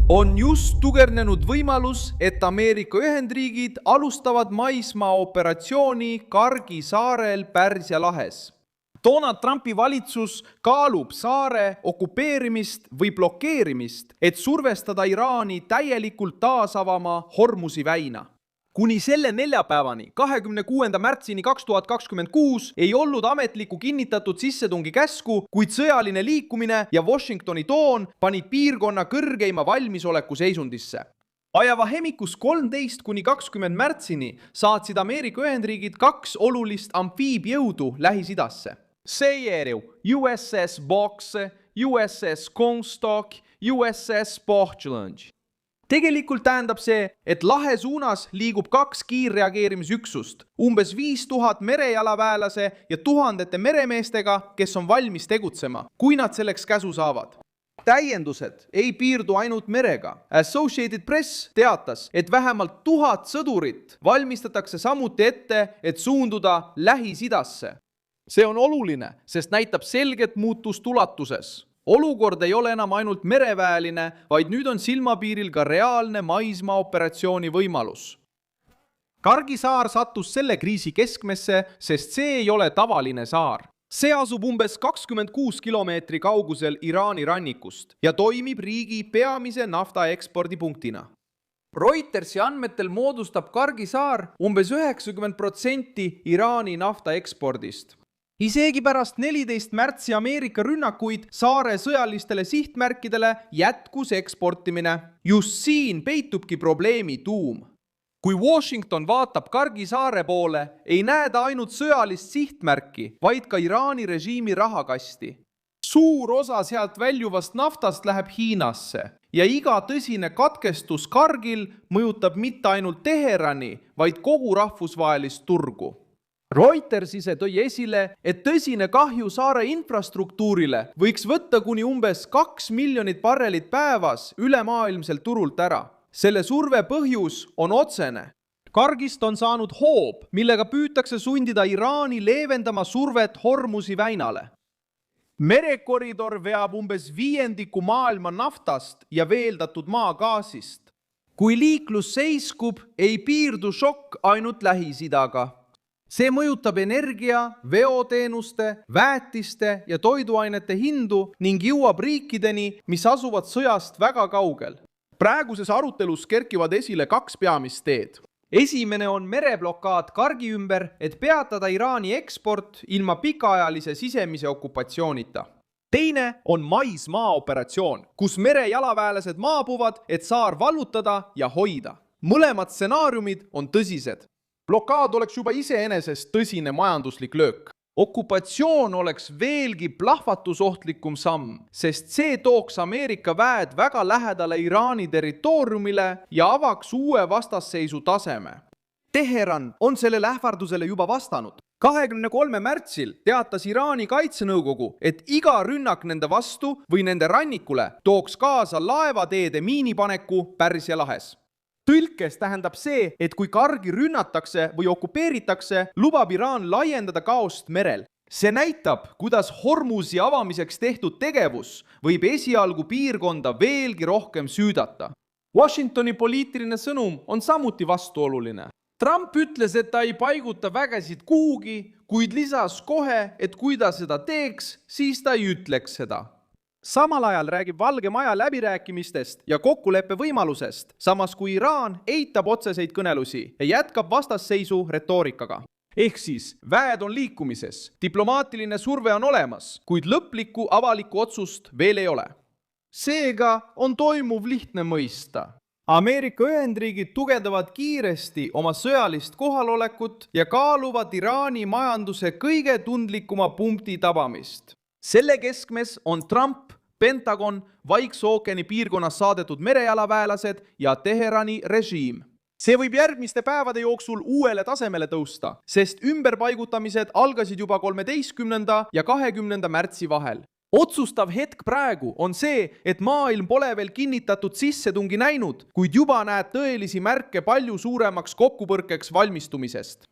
On just tugevnenud võimalus, et Ameerika Ühendriigid alustavad maismaa operatsiooni Kargi saarel Pärsia lahes. Donald Trumpi valitsus kaalub saare okupeerimist või blokeerimist, et survestada Iraani täielikult taasavama Hormuzi väina. Kuni selle neljapäevani, 26. märtsini 2026 ei olnud ametlikku kinnitatud sissetungi käsku, kuid sõjaline liikumine ja Washingtoni toon panid piirkonna kõrgeima valmisoleku seisundisse. Ajavahemikus 13–20 märtsini saatsid Ameerika Ühendriigid 2 olulist amfiibjõudu Lähis-Idasse. Seejärel USS Box, USS Comstock, USS Portland. Tegelikult tähendab see, et lahe suunas liigub 2 kiirreageerimisüksust, umbes 5000 merejalaväelase ja tuhandete meremeestega, kes on valmis tegutsema, kui nad selleks käsu saavad. Täiendused ei piirdu ainult merega. Associated Press teatas, et vähemalt 1000 sõdurit valmistatakse samuti ette, et suunduda Lähis-Idasse. See on oluline, sest näitab selget muutust ulatuses. Olukord ei ole enam ainult mereväeline, vaid nüüd on silmapiiril ka reaalne maismaaoperatsiooni võimalus. Kargi saar sattus selle kriisi keskmesse, sest see ei ole tavaline saar. See asub umbes 26 kilomeetri kaugusel Iraani rannikust ja toimib riigi peamise nafta ekspordipunktina. Reutersi andmetel moodustab Kargi saar umbes 90% Iraani nafta ekspordist. Isegi pärast 14. märtsi Ameerika rünnakuid saare sõjalistele sihtmärkidele jätkus eksportimine. Just siin peitubki probleemi tuum. Kui Washington vaatab Kargi saare poole, ei näe ta ainult sõjalist sihtmärki, vaid ka Iraani režiimi rahakasti. Suur osa sealt väljuvast naftast läheb Hiinasse ja iga tõsine katkestus Kargil mõjutab mitte ainult Teherani, vaid kogu rahvusvahelist turgu. Reuters ise tõi esile, et tõsine kahju saare infrastruktuurile võiks võtta kuni umbes 2 miljonit barrelit päevas ülemaailmselt turult ära. Selle surve põhjus on otsene. Kargist on saanud hoob, millega püütakse sundida Iraani leevendama survet Hormuzi väinale. Merekoridor veab umbes 1/5 maailma naftast ja veeldatud maagaasist. Kui liiklus seiskub, ei piirdu šokk ainult Lähis-Idaga. See mõjutab energia, veoteenuste, väetiste ja toiduainete hindu ning jõuab riikideni, mis asuvad sõjast väga kaugel. Praeguses arutelus kerkivad esile 2 peamist teed. Esimene on mereblokaad Kargi ümber, et peatada Iraani eksport ilma pikaajalise sisemise okupatsioonita. Teine on maismaaoperatsioon, kus merejalaväelased maabuvad, et saar vallutada ja hoida. Mõlemad stsenaariumid on tõsised. Blokaad oleks juba iseenesest tõsine majanduslik löök. Okupatsioon oleks veelgi plahvatusohtlikum samm, sest see tooks Ameerika väed väga lähedale Iraani territooriumile ja avaks uue vastasseisu taseme. Teheran on sellele ähvardusele juba vastanud. 23. märtsil teatas Iraani kaitsenõukogu, et iga rünnak nende vastu või nende rannikule tooks kaasa laevateede miinipaneku Pärsia lahes. Tõlkes tähendab see, et kui Kargi rünnatakse või okupeeritakse, lubab Iraan laiendada kaost merel. See näitab, kuidas Hormuzi avamiseks tehtud tegevus võib esialgu piirkonda veelgi rohkem süüdata. Washingtoni poliitiline sõnum on samuti vastuoluline. Trump ütles, et ta ei paiguta vägesid kuhugi, kuid lisas kohe, et kui ta seda teeks, siis ta ei ütleks seda. Samal ajal räägib Valge Maja läbirääkimistest ja kokkuleppe võimalusest, samas kui Iraan eitab otseseid kõnelusi ja jätkab vastasseisu retoorikaga. Ehk siis, väed on liikumises, diplomaatiline surve on olemas, kuid lõplikku avalikku otsust veel ei ole. Seega on toimuv lihtne mõista. Ameerika Ühendriigid tugevdavad kiiresti oma sõjalist kohalolekut ja kaaluvad Iraani majanduse kõige tundlikuma punkti tabamist. Selle keskmes on Trump, Pentagon, Vaikse ookeani piirkonnas saadetud merejalaväelased ja Teherani režiim. See võib järgmiste päevade jooksul uuele tasemele tõusta, sest ümberpaigutamised algasid juba 13. ja 20. märtsi vahel. Otsustav hetk praegu on see, et maailm pole veel kinnitatud sissetungi näinud, kuid juba näed tõelisi märke palju suuremaks kokkupõrkeks valmistumisest.